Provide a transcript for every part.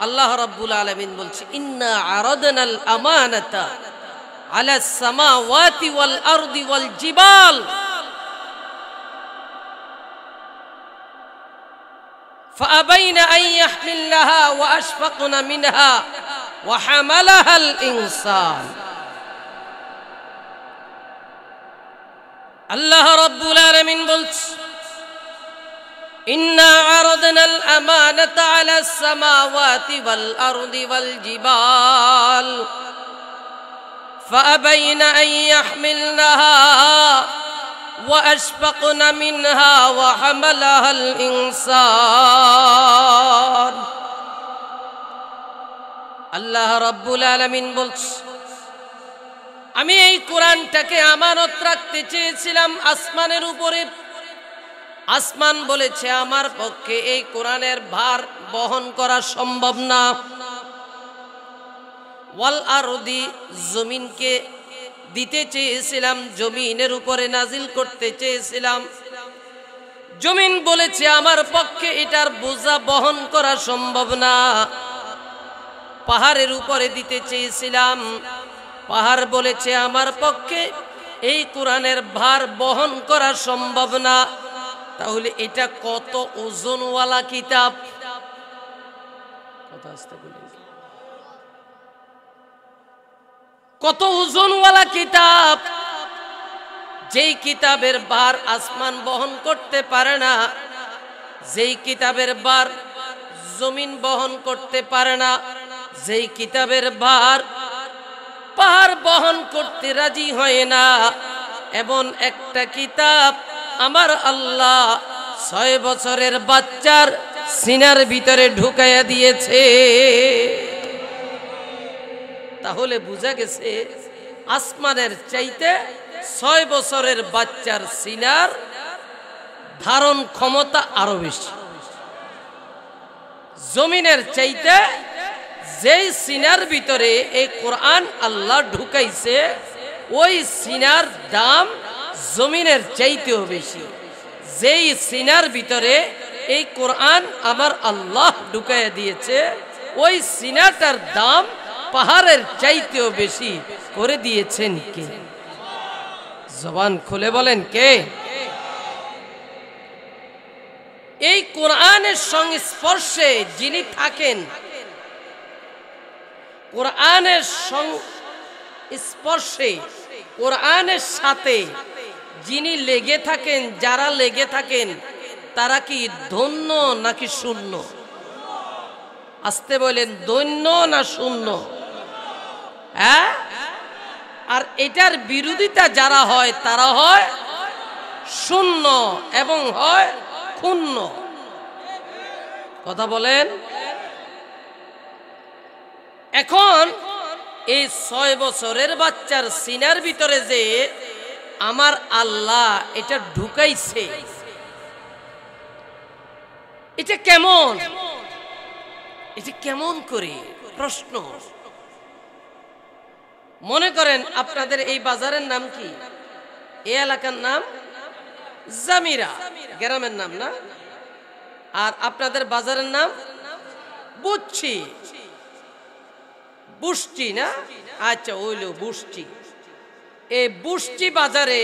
আল্লাহ রাব্বুল আলামিন বলছে ইন্না আরাদনাল আমানাতা আলাস সামাওয়াতি ওয়াল আরদি ওয়াল জিবাল فأبين أن يحملنها وأشفقن منها وحملها الإنسان الله رب العالمين بلت إنا عرضنا الأمانة على السماوات والأرض والجبال فأبين أن يحملنها وأشفقن منها وحملها الإنسان الله رب العالمين বলছ আমি এই কোরআনটাকে আমানত রাখতে চেয়েছিলাম আসমানের উপরে আসমান বলেছে আমার পক্ষে এই কোরআনের ভার বহন করা সম্ভব না ওয়াল আরদি জমিনকে দিতে চেয়েছিলাম জমিনের উপরে নাজিল করতে চেয়েছিলাম জমিন বলেছে আমার পক্ষে এটার বোঝা বহন করা সম্ভব না পাহাড়ের উপরে দিতে চেয়েছিলাম পাহাড় বলেছে আমার পক্ষে এই কোরআনের ভার বহন করা সম্ভব না তাহলে এটা কত ওজনওয়ালা কিতাব কথা আস্তে বলেন কত ওজনওয়ালা কিতাব যেই কিতাবের ভার আসমান বহন করতে পারে না যেই কিতাবের ভার জমিন বহন করতে পারে না যেই কিতাবের ভার পাহাড় বহন করতে রাজি হয় না এমন একটা কিতাব আমার আল্লাহ 6 বছরের বাচ্চার সিনার ভিতরে ঢুকাইয়া দিয়েছে তাহলে বোঝা গেছে আসমানের চাইতে 6 বছরের বাচ্চার সিনার ধারণ ক্ষমতা আরো বেশি জমিনের চাইতে যেই সিনার ভিতরে এই কোরআন আল্লাহ ঢুকাইছে ওই সিনার দাম জমিনের চাইতেও বেশি যেই সিনার ভিতরে এই কোরআন আমার আল্লাহ ঢুকাইয়া দিয়েছে ওই সিনাটার দাম পাহাড়ের চাইতেও বেশি করে দিয়েছেন কে জবান খুলে বলেন কে এই কোরআনের সংস্পর্শে যিনি থাকেন কোরআনের সংস্পর্শে কোরআনের সাথে যিনি লেগে থাকেন যারা লেগে থাকেন তারা কি ধন্য নাকি শূন্য আস্তে বলেন ধন্য না শূন্য হ্যাঁ আর এটার বিরোধিতা যারা হয় তারা হয় শূন্য এবং হয় ক্ষুণ্ণ কথা বলেন এখন এই 6 বছরের বাচ্চার সিনার ভিতরে যে আমার আল্লাহ এটা ঢুকাইছে এটা কেমন করে প্রশ্ন মনে করেন আপনাদের এই বাজারের নাম কি এই এলাকার নাম জামিরা গ্রামের নাম না আর আপনাদের বাজারের নাম বুচ্ছি বুষ্টি না আচ্ছা ওইলো বুষ্টি এই বুষ্টি বাজারে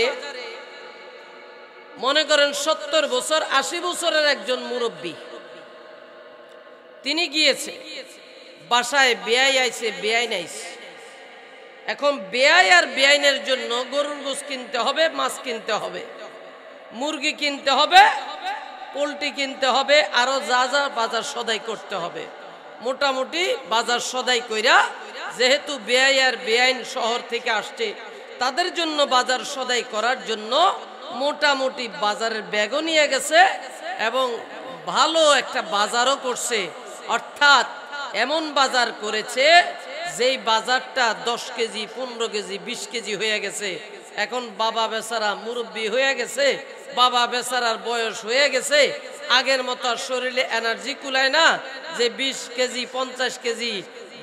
মনে করেন 70 বছর 80 বছরের একজন মুরব্বী তিনি গিয়েছে বাসায় বেয়াই আইছে বেয়াই নাইছে এখন বেয়াই আর বেআইনের জন্য গরুর গোশ কিনতে হবে মাছ কিনতে হবে মুরগি কিনতে হবে পোল্ট্রি কিনতে হবে আরো যা যা বাজার সদাই করতে হবে মোটামুটি বাজার সদাই কইরা যেহেতু বেয়াই আর বেআইন শহর থেকে আসছে তাদের জন্য বাজার সদাই করার জন্য মোটামুটি বাজারের ব্যাগও নিয়ে গেছে এবং ভালো একটা বাজারও করছে অর্থাৎ এমন বাজার করেছে যেই বাজারটা 10 কেজি 15 কেজি 20 কেজি হয়ে গেছে এখন বাবা বেচারা মুরব্বী হয়ে গেছে বাবা বেচারার বয়স হয়ে গেছে আগের মতো শরীরে এনার্জি কুলায় না যে 20 কেজি 50 কেজি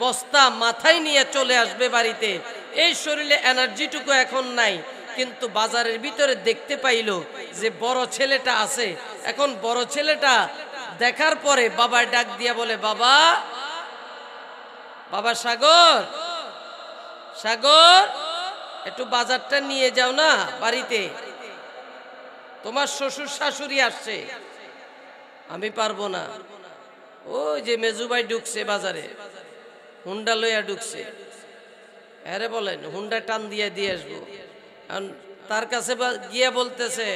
বস্তা মাথায় নিয়ে চলে আসবে বাড়িতে এই শরীরে এনার্জিটুকু এখন নাই কিন্তু বাজারের ভিতরে দেখতে পাইলো যে বড় ছেলেটা আছে এখন বড় ছেলেটা দেখার পরে বাবা ডাক দিয়া বলে বাবা বাবা সাগর, সাগর একটু বাজারটা নিয়ে যাও না বাড়িতে, তোমার শ্বশুর শাশুড়ি আসছে। আমি পারবো না। ওই যে মেজুবাই ঢুকছে বাজারে, হুন্ডা লইয়া ঢুকছে। আরে বলেন হুন্ডা টান দিয়ে দিয়ে আসবো। তার কাছে গিয়ে বলতেছে,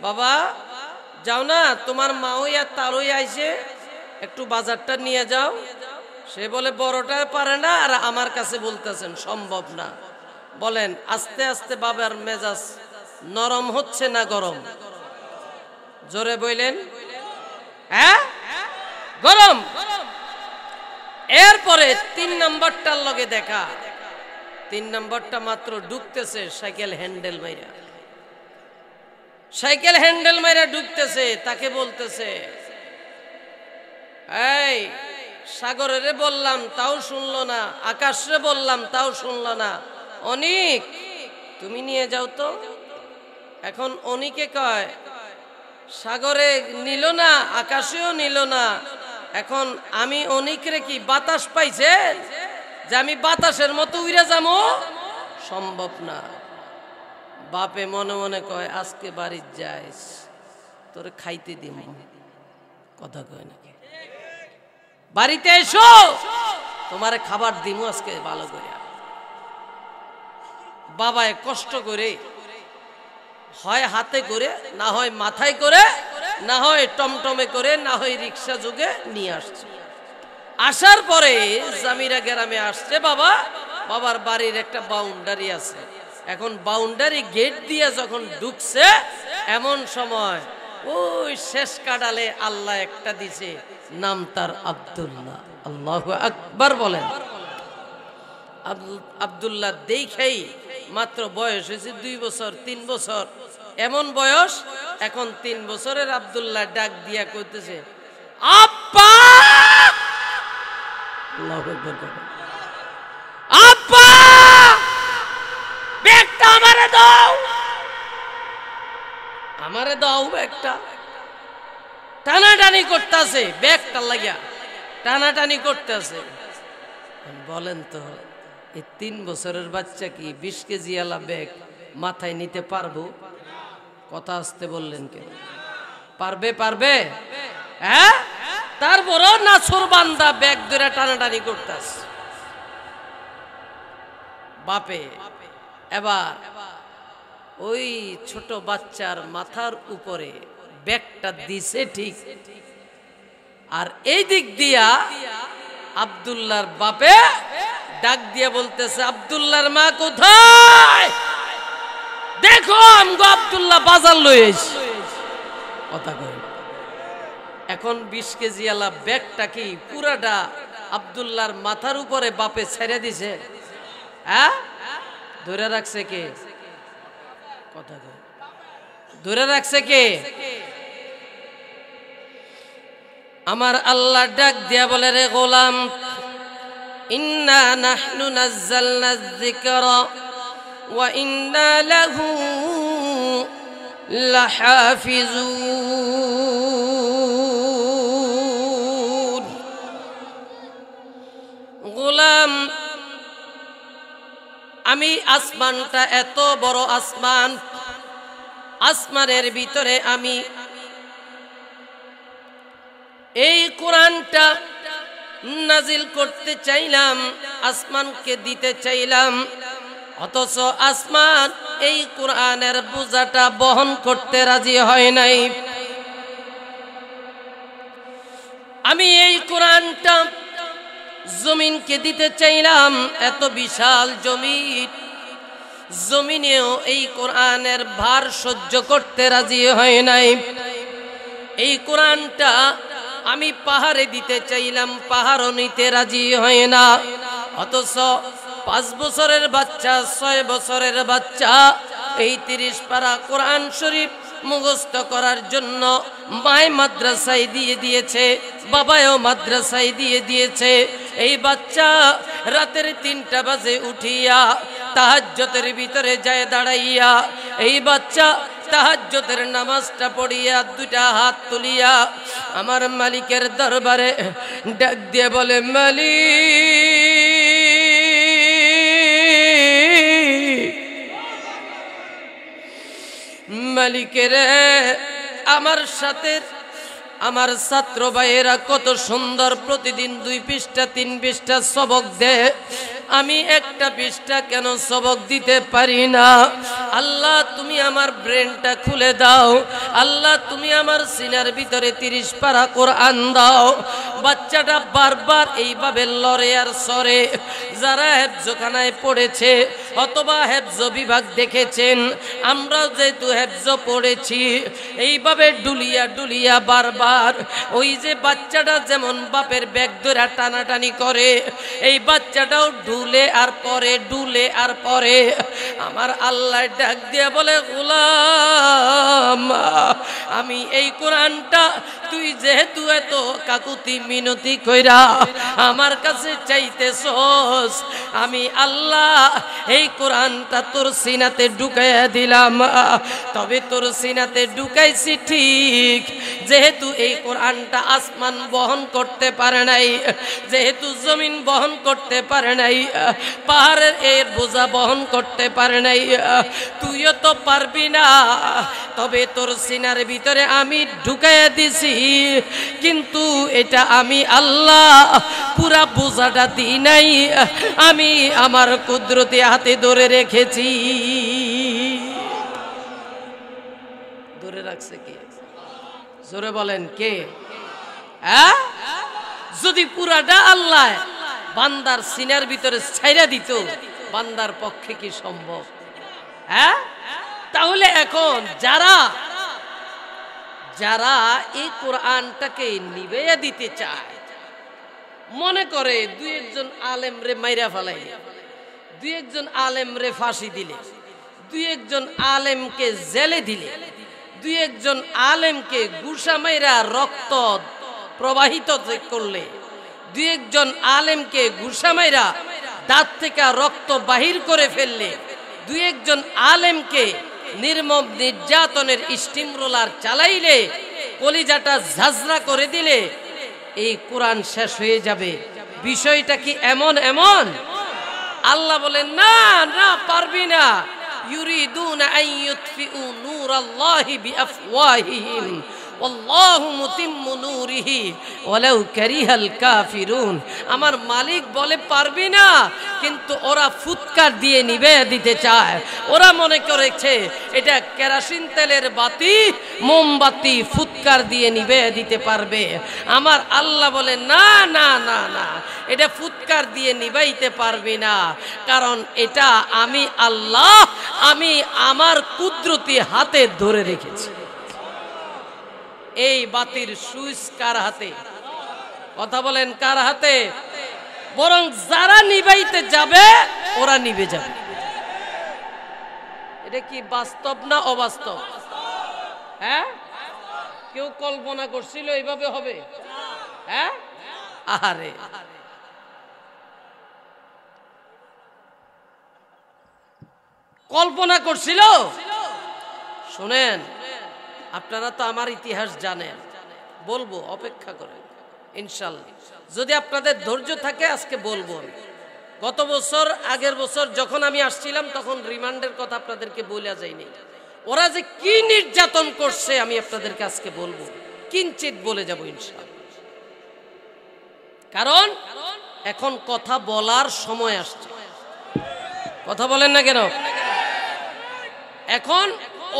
বাবা যাও না, তোমার মাও আর তারই আইছে, একটু বাজারটা নিয়ে যাও। সে বলে বড়টা পারে না, আর আমার কাছে বলতেছেন সম্ভব না। বলেন আস্তে আস্তে বাবার মেজাজ নরম হচ্ছে না গরম? জোরে বললেন হ্যাঁ, গরম। এরপরে 3 নম্বরটার লগে দেখা। 3 নম্বরটা মাত্র ঢুকতেছে সাইকেল হ্যান্ডেল মাইরা, সাইকেল হ্যান্ডেল মাইরা ঢুকতেছে। তাকে বলতেছে, এই সাগরেরে বললাম তাও শুনলো না, আকাশরে বললাম তাও শুনলো না, অনিক তুমি নিয়ে যাও তো। এখন অনিকে কয়, সাগরে নিল না, আকাশেও নিল না, এখন আমি অনিকরে কি বাতাস পাইছে যে আমি বাতাসের মতো উড়ে যাবো? সম্ভব না। বাপে মনে মনে কয়, আজকে বাড়ি যাইস তোরে খাইতে দিম। কথা কয় নাকি? বাড়িতে এসো, তোমারে খাবার দিমু আজকে ভালো করে। বাবায় কষ্ট করে, হয় হাতে করে, না হয় মাথায় করে, না হয় টমটমে করে, না হয় রিক্সা যোগে নিয়ে আসছে। আসার পরে জামিরা গ্রামে আসছে বাবা। বাবার বাড়ির একটা বাউন্ডারি আছে। এখন বাউন্ডারি গেট দিয়ে যখন ঢুকছে, এমন সময় ওই শেষ কাডালে আল্লাহ একটা দিছে, নাম তার আব্দুল্লাহ। আল্লাহু আকবার বলেন। আব্দুল্লাহ দেখেই মাত্র বয়স হয়েছে 2 বছর 3 বছর, এমন বয়স। এখন 3 বছরের আব্দুল্লাহ ডাক দিয়া কইতেছে, আব্বা। আল্লাহু আকবার। আব্বা ব্যাগটা আমারে দাও, আমারে দাও ব্যাগটা। টানাটানি করতেছে, ব্যাগটা লাগিয়া টানাটানি করতেছে। বলেন তো এই 3 বছরের বাচ্চা কি 20 কেজি আলা ব্যাগ মাথায় নিতে পারবো? কথা আসতে বললেন কেন? পারবে? পারবে? হ্যাঁ, তারপরও নাছর বান্দা ব্যাগ ধরে টানাটানি করতেছে। বাপে এবার ওই ছোট বাচ্চার মাথার উপরে ব্যাগটা দিছে ঠিক, আর এই দিক দিয়া আব্দুল্লাহর বাপে ডাক দিয়ে বলতেছে, আব্দুল্লাহর মা কোথায়? দেখো আমগো আব্দুল্লাহ বাজার লইছে। কথা কই। এখন 20 কেজি আলা ব্যাগটা কি পুরাটা আব্দুল্লাহর মাথার উপরে বাপে ছেড়ে দিছে? হ্যাঁ, ধরে রাখছে কে? কথা কই। ধরে রাখছে কে? আমার আল্লাহ ডাক দিয়া বলে, রে গোলাম, ইন্না নাহনু নাযালনা যিকরা ওয়া ইন্না লাহু লাহাফিজুন। গোলাম, আমি আসমানটা এত বড় আসমান, আসমানের ভিতরে আমি এই কোরআনটা নাজিল করতে চাইলাম, আসমানকে দিতে চাইলাম, অথচ আসমান এই কোরআনের বোঝাটা বহন করতে রাজি হয় নাই। আমি এই কোরআনটা জমিনকে দিতে চাইলাম, এত বিশাল জমিন, জমিনেও এই কোরআনের ভার সহ্য করতে রাজি হয় নাই। এই কোরআনটা আমি পাহাড়ে দিতে চাইলাম, পাহাড়ও নিতে রাজি হয় না। অথচ 5 বছরের বাচ্চা, 6 বছরের বাচ্চা এই 30 পারা কোরআন শরীফ মুখস্থ করার জন্য মায় মাদ্রাসায় দিয়ে দিয়েছে, বাবাও মাদ্রাসায় দিয়ে দিয়েছে। এই বাচ্চা রাতের 3টা বাজে উঠিয়া তাহাজ্জুদের ভিতরে যায় দাঁড়াইয়া, এই বাচ্চা তাহাজ্জুদের নামাজটা পড়িয়া 2টা হাত তুলিয়া আমার মালিকের দরবারে ডাক দিয়ে বলে, মালিক মালিকের আমার সাথে আমার ছাত্র ভাইয়েরা কত সুন্দর প্রতিদিন 2 পৃষ্ঠা 3 পৃষ্ঠা সবক দেয়, আমি একটা পৃষ্ঠা কেন সবক দিতে পারি না? আল্লাহ তুমি আমার ব্রেনটা খুলে দাও, আল্লাহ তুমি আমার সিনার ভিতরে 30 পারা কোরআন দাও। বাচ্চাটা বারবার এইভাবে লড়ে আর সরে। যারা হেফজখানায় পড়েছে অথবা হেফজ বিভাগ দেখেছেন, আমরা যেহেতু হেফজ পড়েছি, এইভাবে ডুলিয়া ডুলিয়া বারবার ওই যে বাচ্চাটা যেমন বাপের ব্যাগ ধরে টানাটানি করে, এই বাচ্চাটাও ডুলে আর পরে, ডুলে আর পরে। আমার আল্লাহ ডাক দিয়ে বলে, গোলাম আমি এই কোরআনটা তুই যেহেতু এত কাকুতি মিনতি কইরা আমার কাছে চাইতেছস, আমি আল্লাহ এই কোরআনটা তোর সিনাতে ঢুকাইয়া দিলাম। তবে তোর সিনাতে ঢুকাইছি ঠিক, যেহেতু এই কোরআনটা আসমান বহন করতে পারে নাই, যেহেতু জমিন বহন করতে পারে নাই, পাহাড়ের এর বোঝা বহন করতে পারে নাই, তুইও তো পারবি না। তবে তোর সিনার ভিতরে আমি ঢুকাইয়া দিছি, কিন্তু এটা আমি আল্লাহ পুরা বোঝাটা দিই নাই, আমি আমার কুদরতি হাতে ধরে রেখেছি। ধরে রাখছে কে? জোরে বলেন কে? হ্যাঁ, যদি পুরাটা আল্লাহ বান্দার সিনার ভিতরে ছাইরা দিত, বান্দার পক্ষে কি সম্ভব? হ্যাঁ, তাহলে এখন যারা যারা এই কোরআনটাকে নিবেয়া দিতে চায়, মনে করে 2-1 আলেম রে মাইরা ফেলাইলে, 2-1 আলেম রে ফাঁসি দিলে, 2-1 আলেমকে জেলে দিলে, 2-1 আলেমকে গুসা মাইরা রক্ত প্রবাহিত করলে, 2-1 আলেমকে গুসা মাইরা দাঁত থেকে রক্ত বাহির করে ফেললে, 2-1 আলেমকে নির্মম নির্যাতনের স্টিম রোলার চালাইলে, কলিজাটা ঝাঁঝরা করে দিলে এই কোরআন শেষ হয়ে যাবে। বিষয়টা কি এমন? এমন আল্লাহ বলেন, না না, পারবি না। ইউরিদুনা আন ইউতফিউ নূরাল্লাহি বিআফওয়াহিহিম ওয়াল্লাহু মুতিম্মু নূরিহি ওয়ালাউ কারিহাল কাফিরুন। আমার মালিক বলে পারবি না, কিন্তু ওরা ফুৎকার দিয়ে নিভে দিতে চায়। ওরা মনে করেছে এটা কেরোসিন তেলের বাতি, মোমবাতি ফুৎকার দিয়ে নিভে দিতে পারবে। আমার আল্লাহ বলে, না না না না, এটা ফুৎকার দিয়ে নিভাইতে পারবি না, কারণ এটা আমি আল্লাহ, আমি আমার কুদরতি হাতে ধরে রেখেছি। এই বাতির সুইচ কার হাতে? কথা বলেন, কার হাতে? বরং যারা নিভাইতে যাবে ওরা নিভে যাবে। এটা কি বাস্তব না অবাস্তব? হ্যাঁ, কেউ কল্পনা করছিল এইভাবে হবে? হ্যাঁ, আহারে, কল্পনা করছিল? শুনেন, আপনারা তো আমার ইতিহাস জানেন, বলবো, অপেক্ষা করেন ইনশাল্লাহ। যদি আপনাদের ধৈর্য থাকে আজকে বলবো। গত বছর, আগের বছর যখন আমি আসছিলাম তখন রিমান্ডের কথা আপনাদেরকে বলে যায়নি। ওরা যে কি নির্যাতন করছে আমি আপনাদেরকে আজকে বলবো, কিঞ্চিত বলে যাব ইনশাল্লাহ। কারণ এখন কথা বলার সময় আসছে। কথা বলেন না কেন? এখন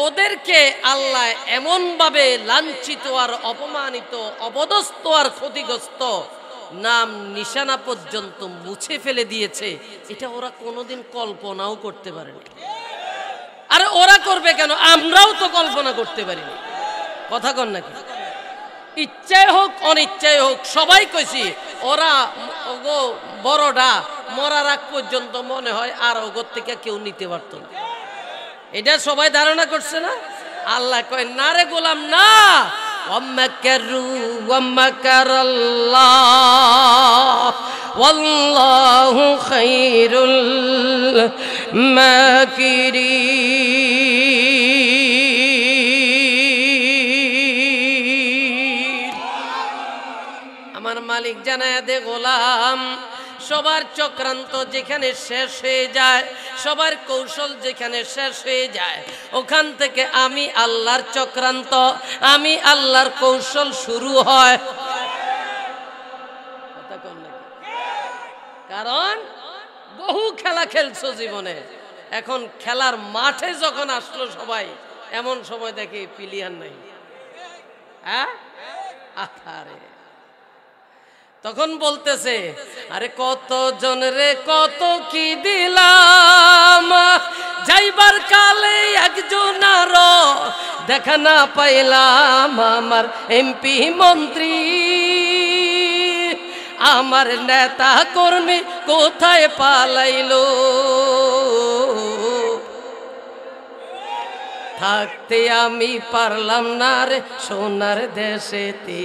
ওদেরকে আল্লাহ এমন ভাবে লাঞ্ছিত আর অপমানিত, অপদস্থ আর ক্ষতিগ্রস্ত, নাম নিশানা পর্যন্ত মুছে ফেলে দিয়েছে, এটা ওরা কোনোদিন কল্পনাও করতে পারেনি। আরে ওরা করবে কেন? আমরাও তো কল্পনা করতে পারিনি। কথা কন নাকি? ইচ্ছায় হোক অনিচ্ছায় হোক সবাই কইছি, ওরা ওগো বড়টা মরার আগ পর্যন্ত মনে হয় আর ওগোর থেকে কেউ নিতে পারত না। এটা সবাই ধারণা করছে না? আল্লাহ কয়, না রে গোলাম, না। ওয়ামাকারু ওয়ামাকারাল্লাহ ওয়াল্লাহু খায়রুল মাকিরিন। আমার মালিক জানায় দে গোলাম, সবার চক্রান্ত যেখানে শেষ হয়ে যায়, সবার কৌশল যেখানে শেষ হয়ে যায়, ওখান থেকে আমি আল্লাহর চক্রান্ত, আমি আল্লাহর কৌশল শুরু হয়। কারণ বহু খেলা খেলছো জীবনে, এখন খেলার মাঠে যখন আসলো সবাই, এমন সময় দেখি প্লেয়ার নাই। হ্যাঁ, আরে তখন বলতেছে, আরে কত জন রে কত কি দিলাম, যাইবার কালে একজন আরো দেখা না পাইলাম, আমার এমপি মন্ত্রী, আমার নেতা কর্মী কোথায় পালাইলো, থাকতে আমি পারলাম না রে সোনার দেশেতে।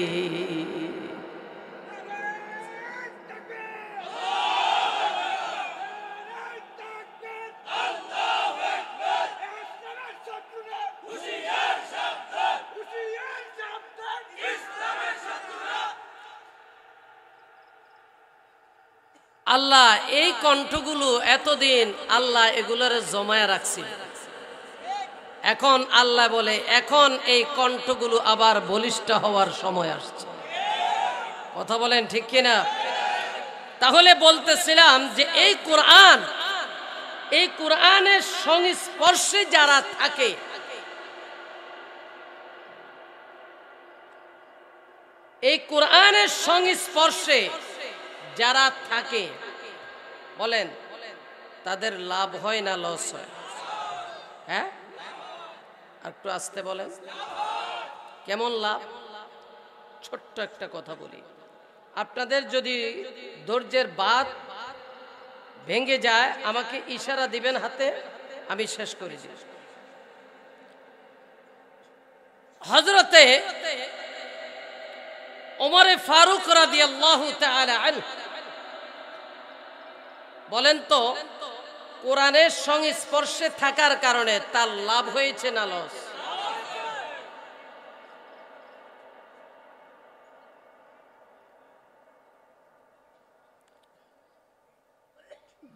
আল্লাহ এই কণ্ঠগুলো এতদিন আল্লাহ এগুলোর জমায় রাখছিল। এখন আল্লাহ বলে, এখন এই কণ্ঠগুলো আবার বলিষ্ঠ হওয়ার সময় আসছে। কথা বলেন ঠিক কিনা? তাহলে বলতেছিলাম যে এই কোরআন, এই কোরআনের সংস্পর্শে যারা থাকে, এই কোরআনের সংস্পর্শে যারা থাকে, বলেন তাদের লাভ হয় না লস হয়? হ্যাঁ, একটু আস্তে বলেন, কেমন লাভ? ছোট্ট একটা কথা বলি, আপনাদের যদি ধৈর্যের বাঁধ ভেঙে যায় আমাকে ইশারা দিবেন হাতে, আমি শেষ করে দিই। হযরতে ওমরে ফারুক রাদিয়াল্লাহু তাআলা আনহু বলেন তো, কোরআনের সংস্পর্শে থাকার কারণে তার লাভ হয়েছে না লস?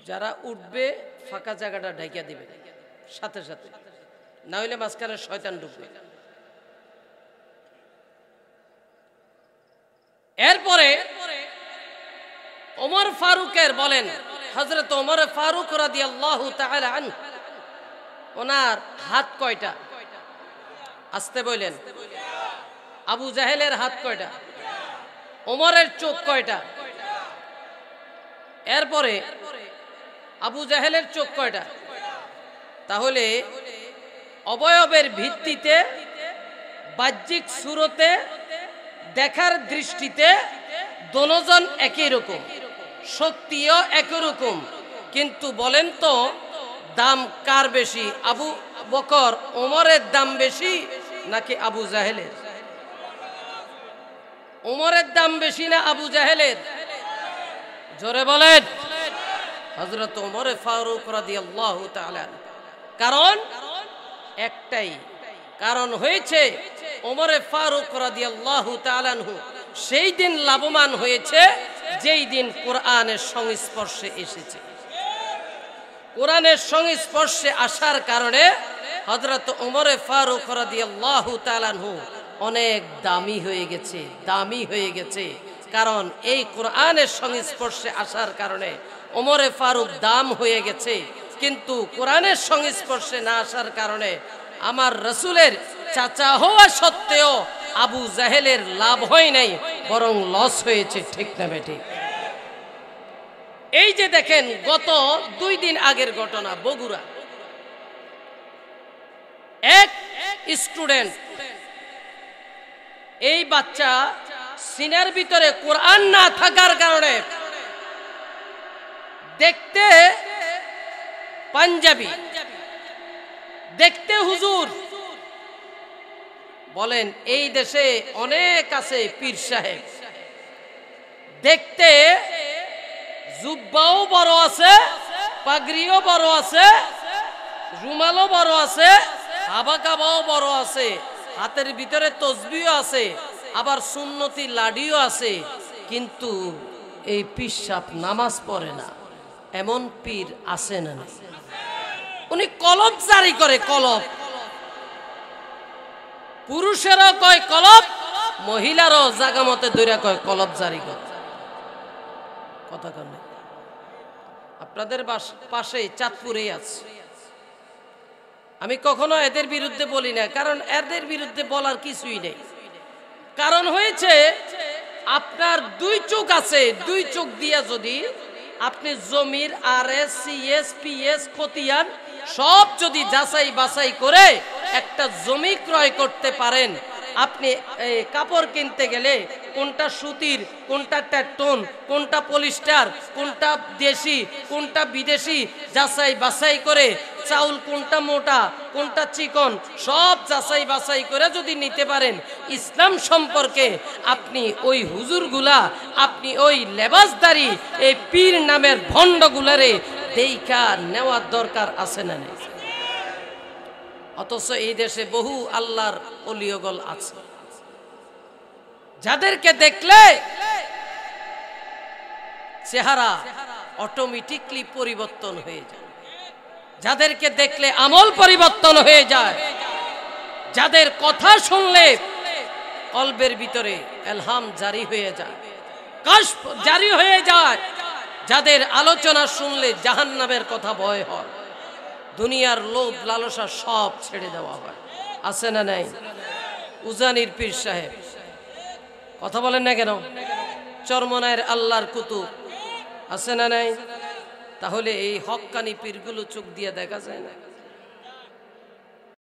যারা উঠবে ফাঁকা জায়গাটা ঢাইকা দিবে সাথে সাথে, না হইলে মাঝখানে শয়তান ঢুকবে। এরপরে ওমর ফারুকের বলেন, হযরত ওমর ফারুক রাদিয়াল্লাহু তাআলা আনহু, ওনার হাত কয়টা? আস্তে বলেন। আবু জাহেলের হাত কয়টা? ওমরের চোখ কয়টা? এরপরে আবু জাহেলের চোখ কয়টা? তাহলে অবয়বের ভিত্তিতে, বাহ্যিক সুরতে, দেখার দৃষ্টিতে দুজন একই রকম, শক্তিও একই রকম, কিন্তু বলেন তো দাম কার বেশি? আবু বকর ওমরের দাম বেশি নাকি আবু জাহেলের? ওমরের দাম বেশি না আবু জাহেলের? জোরে বলেন। হযরত ওমর ফারুক রাদিয়াল্লাহু তাআলা, কারণ একটাই, কারণ হয়েছে ওমর ফারুক রাদিয়াল্লাহু তাআলা সেই দিন লাভবান হয়েছে যেই দিন কোরআনের সংস্পর্শে এসেছে। কোরআনের সংস্পর্শে আসার কারণে হযরত ওমর ফারুক রাদিয়াল্লাহু তাআলা অনেক দামি হয়ে গেছে, দামি হয়ে গেছে। কারণ এই কোরআনের সংস্পর্শে আসার কারণে ওমর ফারুক দাম হয়ে গেছে, কিন্তু কোরআনের সংস্পর্শে না আসার কারণে আমার রাসূলের চাচা হওয়া সত্ত্বেও আবু জাহেলের লাভ হয় নাই, বরং লস হয়েছে। ঠিক না বেঠিক? এই যে দেখেন, গত 2 দিন আগের ঘটনা, বগুড়া এক স্টুডেন্ট, এই বাচ্চা সিনার ভিতরে কোরআন না থাকার কারণে দেখতে পাঞ্জাবি, দেখতে হুজুর। বলেন এই দেশে অনেক আছে পীর সাহেব, দেখতে জুব্বাও বড় আছে, পাগড়িও বড় আছে, রুমালও বড় আছে, হাবাকাবাও বড় আছে, হাতের ভিতরে তসবিও আছে, আবার সুন্নতি লাডিও আছে, কিন্তু এই পীর সাহেব নামাজ পড়ে না, এমন পীর আছে না? উনি কলব জারি করে, কলব। পুরুষেরও কয় কলব, মহিলারও জাগা মতে দৈরা কয় কলব জারি করে। কথা কন, আপনাদের পাশে চাঁদপুরেই আছে। আমি কখনো এদের বিরুদ্ধে বলি না, কারণ এদের বিরুদ্ধে বলার কিছুই নেই। কারণ হয়েছে আপনার দুই চোখ আছে, দুই চোখ দিয়া যদি আপনি জমির RS CS PS খতিয়ান সব যদি যাচাই বাছাই করে একটা জমি ক্রয় করতে পারেন, আপনি কাপড় কিনতে গেলে কোনটা সুতির, কোনটা ট্যাটন, কোনটা পলিস্টার, কোনটা দেশি, কোনটা বিদেশি যাচাই বাছাই করে, চাউল কোনটা মোটা, কোনটা চিকন, সব যাচাই বাছাই করে যদি নিতে পারেন, ইসলাম সম্পর্কে আপনি ওই হুজুরগুলা, আপনি ওই লেবাসদারি এই পীর নামের ভণ্ডগুলারে দেইখা নেওয়ার দরকার আছে না নেই? অথচ এই দেশে বহু আল্লাহর ওলিয়গল আছে যাদেরকে দেখলে চেহারা অটোমেটিকলি পরিবর্তন হয়ে যায়, যাদেরকে দেখলে আমল পরিবর্তন হয়ে যায়, যাদের কথা শুনলে কলবের ভিতরে ইলহাম জারি হয়ে যায়, কাশফ জারি হয়ে যায়, যাদের আলোচনা শুনলে জাহান্নামের কথা ভয় হয়, দুনিয়ার লোভ লালসা সব ছেড়ে দেওয়া হয়। আছে না নাই? উজানির পীর সাহেব, কথা বলেন না কেন? চরমনায়ের আল্লাহর কুতুব, আছে না নাই? তাহলে এই হক্কানি পীরগুলো চোখ দিয়ে দেখা যায় না?